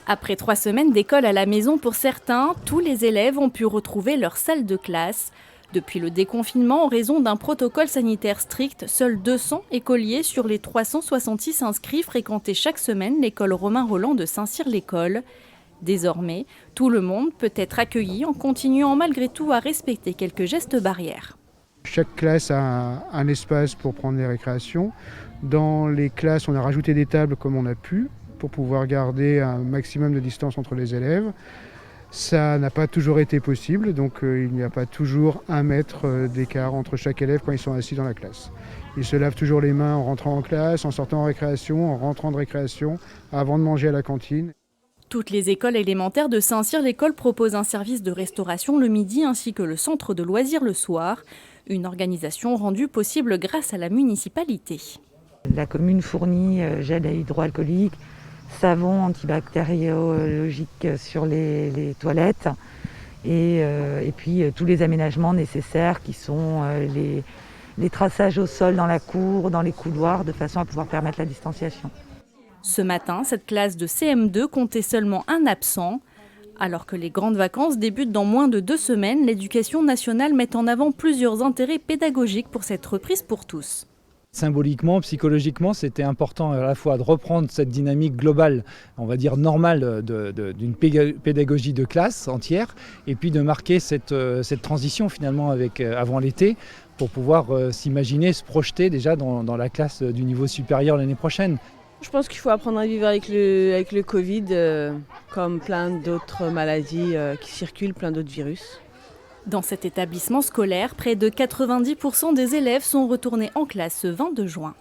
Après 3 semaines d'école à la maison pour certains, tous les élèves ont pu retrouver leur salle de classe. Depuis le déconfinement, en raison d'un protocole sanitaire strict, seuls 200 écoliers sur les 366 inscrits fréquentaient chaque semaine l'école Romain-Rolland de Saint-Cyr-l'École. Désormais, tout le monde peut être accueilli en continuant malgré tout à respecter quelques gestes barrières. Chaque classe a un espace pour prendre les récréations. Dans les classes, on a rajouté des tables comme on a pu pour pouvoir garder un maximum de distance entre les élèves. Ça n'a pas toujours été possible, donc il n'y a pas toujours 1 mètre d'écart entre chaque élève quand ils sont assis dans la classe. Ils se lavent toujours les mains en rentrant en classe, en sortant en récréation, en rentrant de récréation, avant de manger à la cantine. Toutes les écoles élémentaires de Saint-Cyr-l'École proposent un service de restauration le midi ainsi que le centre de loisirs le soir. Une organisation rendue possible grâce à la municipalité. La commune fournit gel hydroalcoolique, savon antibactériologique sur les toilettes et puis tous les aménagements nécessaires qui sont les traçages au sol dans la cour, dans les couloirs, de façon à pouvoir permettre la distanciation. Ce matin, cette classe de CM2 comptait seulement un absent. Alors que les grandes vacances débutent dans moins de 2 semaines, l'Éducation nationale met en avant plusieurs intérêts pédagogiques pour cette reprise pour tous. Symboliquement, psychologiquement, c'était important à la fois de reprendre cette dynamique globale, on va dire normale, d'une pédagogie de classe entière, et puis de marquer cette transition finalement avant l'été, pour pouvoir s'imaginer, se projeter déjà dans la classe du niveau supérieur l'année prochaine. Je pense qu'il faut apprendre à vivre avec le Covid, comme plein d'autres maladies qui circulent, plein d'autres virus. Dans cet établissement scolaire, près de 90% des élèves sont retournés en classe ce 22 juin.